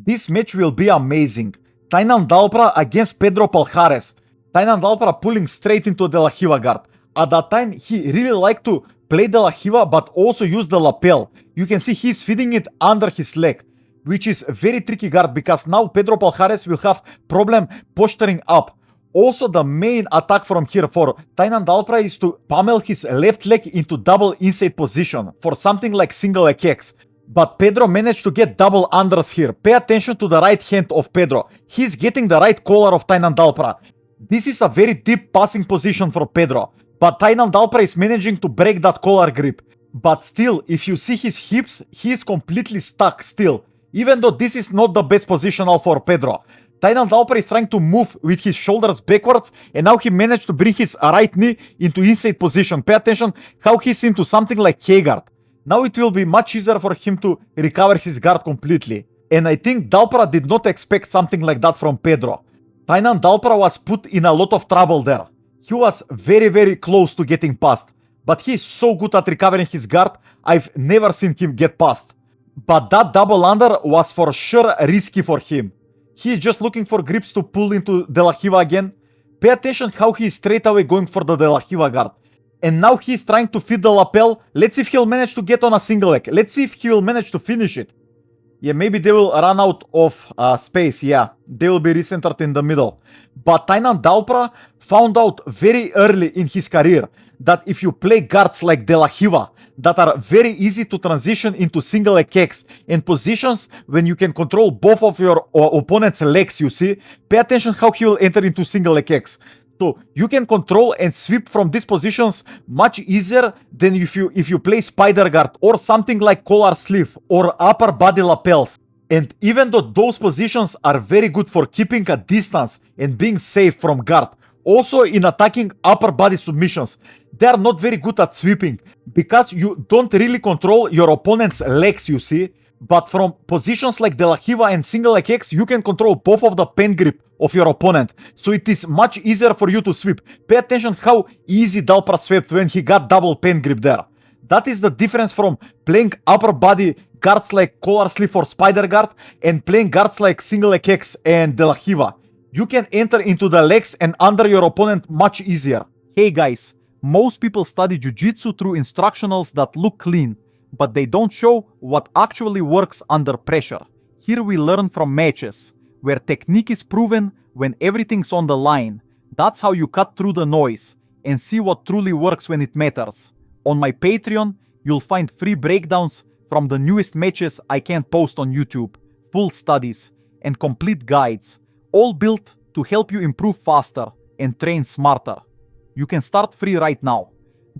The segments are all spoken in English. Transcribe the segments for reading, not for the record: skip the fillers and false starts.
This match will be amazing. Tainan Dalpra against Pedro Palhares. Tainan Dalpra pulling straight into the La Hiva guard. At that time, he really liked to play the La Hiva but also use the lapel. You can see he's feeding it under his leg, which is a very tricky guard because now Pedro Palhares will have problem posturing up. Also, the main attack from here for Tainan Dalpra is to pummel his left leg into double inside position for something like single leg kicks. But Pedro managed to get double unders here. Pay attention to the right hand of Pedro. He's getting the right collar of Tainan Dalpra. This is a very deep passing position for Pedro. But Tainan Dalpra is managing to break that collar grip. But still, if you see his hips, he is completely stuck still. Even though this is not the best positional for Pedro. Tainan Dalpra is trying to move with his shoulders backwards, and now he managed to bring his right knee into inside position. Pay attention how he's into something like K-guard. Now it will be much easier for him to recover his guard completely. And I think Dalpra did not expect something like that from Pedro. Tainan Dalpra was put in a lot of trouble there. He was very close to getting past. But he is so good at recovering his guard, I've never seen him get past. But that double under was for sure risky for him. He is just looking for grips to pull into De La Hiva again. Pay attention how he is straight away going for the De La Hiva guard. And now he is trying to feed the lapel. Let's see if he'll manage to get on a single leg. Let's see if he will manage to finish it. Yeah, maybe they will run out of space. Yeah, they will be recentered in the middle. But Tainan Dalpra found out very early in his career that if you play guards like De La Hiva that are very easy to transition into single leg kicks and positions when you can control both of your opponent's legs, you see, pay attention how he will enter into single leg kicks. So you can control and sweep from these positions much easier than if you play spider guard or something like collar sleeve or upper body lapels. And even though those positions are very good for keeping a distance and being safe from guard, also in attacking upper body submissions, they are not very good at sweeping because you don't really control your opponent's legs, you see. But from positions like De La Hiva and single leg kicks, you can control both of the pen grip of your opponent. So it is much easier for you to sweep. Pay attention how easy Dalpra swept when he got double pen grip there. That is the difference from playing upper body guards like collar sleeve or spider guard and playing guards like single leg kicks and De La Hiva. You can enter into the legs and under your opponent much easier. Hey guys, most people study Jiu-Jitsu through instructionals that look clean, but they don't show what actually works under pressure. Here we learn from matches, where technique is proven when everything's on the line. That's how you cut through the noise and see what truly works when it matters. On my Patreon, you'll find free breakdowns from the newest matches I can't post on YouTube, full studies, and complete guides, all built to help you improve faster and train smarter. You can start free right now.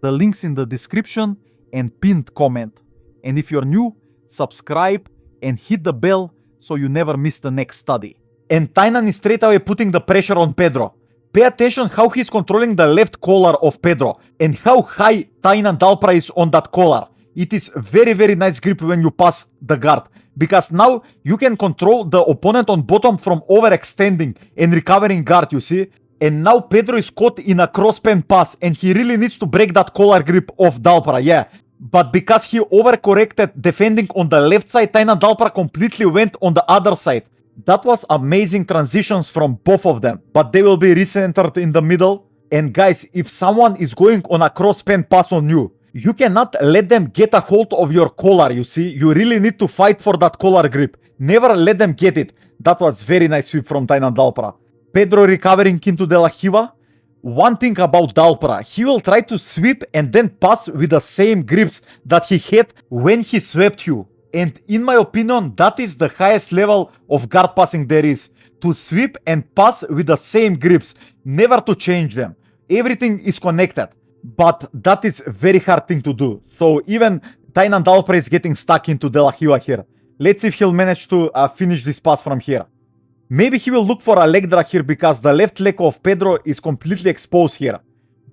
The link's in the description and pinned comment. And if you're new, subscribe and hit the bell so you never miss the next study. And Tainan is straight away putting the pressure on Pedro. Pay attention how he's controlling the left collar of Pedro and how high Tainan Dalpra is on that collar. It is very nice grip when you pass the guard, because now you can control the opponent on bottom from overextending and recovering guard, you see. And now Pedro is caught in a cross-pen pass and he really needs to break that collar grip of Dalpra, yeah. But because he overcorrected defending on the left side, Tainan Dalpra completely went on the other side. That was amazing transitions from both of them, but they will be recentered in the middle. And guys, if someone is going on a cross-pen pass on you, you cannot let them get a hold of your collar, you see. You really need to fight for that collar grip. Never let them get it. That was very nice sweep from Tainan Dalpra. Pedro recovering into De La Hiva. One thing about Dalpra, he will try to sweep and then pass with the same grips that he had when he swept you. And in my opinion, that is the highest level of guard passing there is. To sweep and pass with the same grips, never to change them. Everything is connected. But that is a very hard thing to do. So even Tainan Dalpra is getting stuck into De La Hiva here. Let's see if he'll manage to finish this pass from here. Maybe he will look for a leg drag here because the left leg of Pedro is completely exposed here.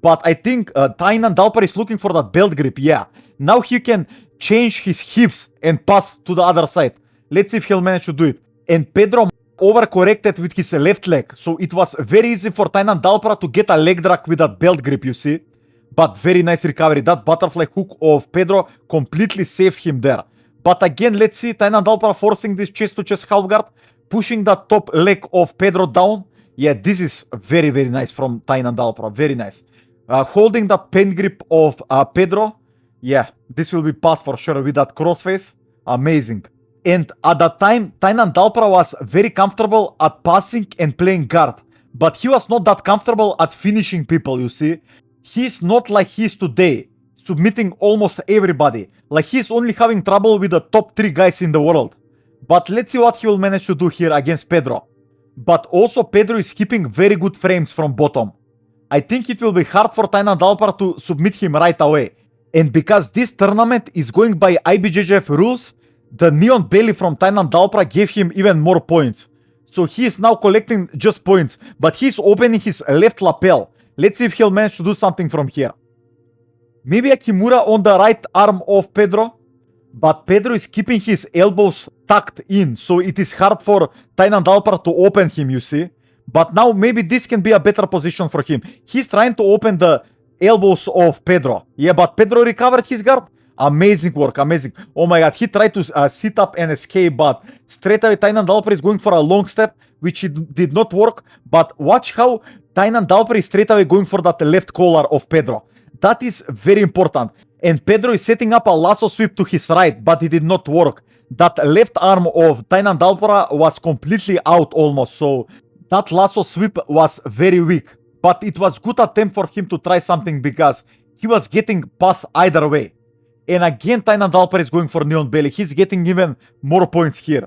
But I think Tainan Dalpra is looking for that belt grip, yeah. Now he can change his hips and pass to the other side. Let's see if he'll manage to do it. And Pedro overcorrected with his left leg. So it was very easy for Tainan Dalpra to get a leg drag with that belt grip, you see. But very nice recovery. That butterfly hook of Pedro completely saved him there. But again, let's see Tainan Dalpra forcing this chest-to-chest half guard, pushing that top leg of Pedro down. Yeah, this is very, very nice from Tainan Dalpra. Very nice. Holding that pen grip of Pedro. Yeah, this will be passed for sure with that crossface. Amazing. And at that time, Tainan Dalpra was very comfortable at passing and playing guard. But he was not that comfortable at finishing people, you see. He's not like he is today, submitting almost everybody. Like he's only having trouble with the top 3 guys in the world. But let's see what he will manage to do here against Pedro. But also Pedro is keeping very good frames from bottom. I think it will be hard for Tainan Dalpra to submit him right away. And because this tournament is going by IBJJF rules, the neon belly from Tainan Dalpra gave him even more points. So he is now collecting just points, but he's opening his left lapel. Let's see if he'll manage to do something from here. Maybe a Kimura on the right arm of Pedro, but Pedro is keeping his elbows tucked in, so it is hard for Tainan Dalpra to open him, you see. But now maybe this can be a better position for him. He's trying to open the elbows of Pedro. Yeah, but Pedro recovered his guard. Amazing work, amazing. Oh my god, he tried to sit up and escape, but straight away Tainan Dalpra is going for a long step, which it did not work. But watch how Tainan Dalpra is straight away going for that left collar of Pedro. That is very important. And Pedro is setting up a lasso sweep to his right, but it did not work. That left arm of Tainan Dalpra was completely out almost, so that lasso sweep was very weak. But it was good attempt for him to try something because he was getting past either way. And again, Tainan Dalpra is going for neon belly. He's getting even more points here.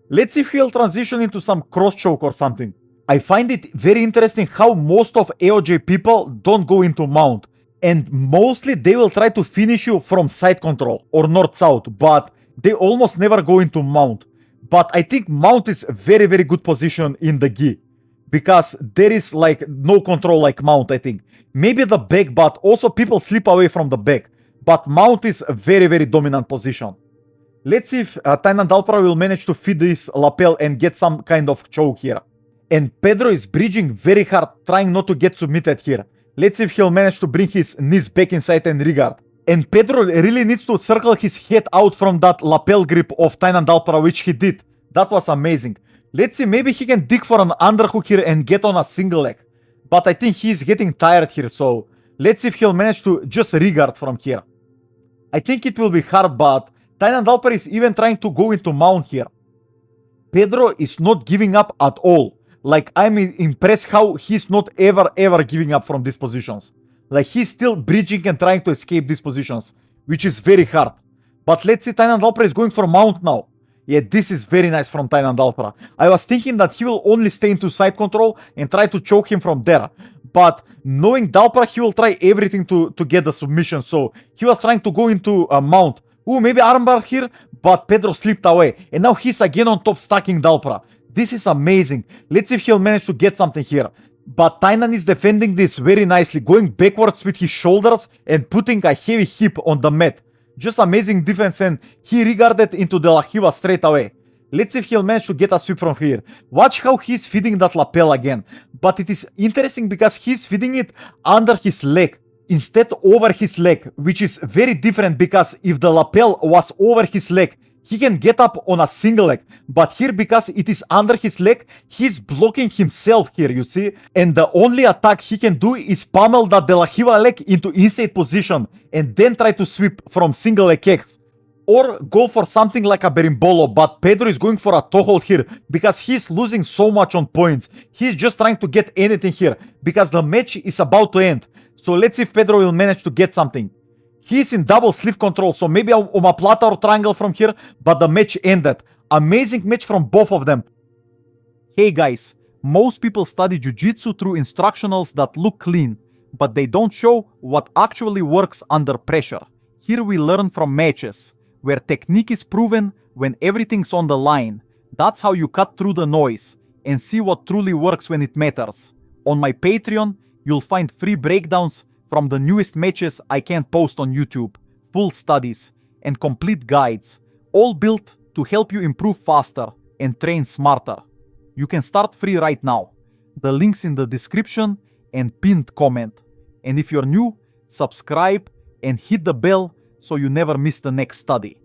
Let's see if he'll transition into some cross choke or something. I find it very interesting how most of AOJ people don't go into mount. And mostly they will try to finish you from side control or north-south, but they almost never go into mount. But I think mount is a very, very good position in the gi. Because there is like no control like mount, I think. Maybe the back, but also people slip away from the back. But mount is a very, very dominant position. Let's see if Tainan Dalpra will manage to feed this lapel and get some kind of choke here. And Pedro is bridging very hard, trying not to get submitted here. Let's see if he'll manage to bring his knees back inside and regard. And Pedro really needs to circle his head out from that lapel grip of Tainan Dalpra, which he did. That was amazing. Let's see, maybe he can dig for an underhook here and get on a single leg. But I think he's getting tired here, so let's see if he'll manage to just regard from here. I think it will be hard, but Tainan Dalpra is even trying to go into mount here. Pedro is not giving up at all. Like, I'm impressed how he's not ever giving up from these positions. Like, he's still bridging and trying to escape these positions, which is very hard. But let's see, Tainan Dalpra is going for mount now. Yeah, this is very nice from Tainan Dalpra. I was thinking that he will only stay into side control and try to choke him from there. But knowing Dalpra, he will try everything to get the submission. So he was trying to go into a mount. Ooh, maybe armbar here, but Pedro slipped away. And now he's again on top stacking Dalpra. This is amazing. Let's see if he'll manage to get something here. But Tainan is defending this very nicely, going backwards with his shoulders and putting a heavy hip on the mat. Just amazing defense, and he regarded into the La Hiva straight away. Let's see if he'll manage to get a sweep from here. Watch how he's feeding that lapel again. But it is interesting because he's feeding it under his leg instead over his leg, which is very different because if the lapel was over his leg, he can get up on a single leg. But here, because it is under his leg, he's blocking himself here, you see? And the only attack he can do is pummel that De La Hiva leg into inside position and then try to sweep from single leg kicks. Or go for something like a berimbolo, but Pedro is going for a toe hold here because he's losing so much on points. He's just trying to get anything here because the match is about to end. So let's see if Pedro will manage to get something. He's in double sleeve control, so maybe a omoplata or triangle from here, but the match ended. Amazing match from both of them. Hey guys, most people study Jiu-Jitsu through instructionals that look clean, but they don't show what actually works under pressure. Here we learn from matches, where technique is proven when everything's on the line. That's how you cut through the noise and see what truly works when it matters. On my Patreon, you'll find free breakdowns from the newest matches I can't post on YouTube, full studies, and complete guides, all built to help you improve faster and train smarter. You can start free right now. The link's in the description and pinned comment. And if you're new, subscribe and hit the bell so you never miss the next study.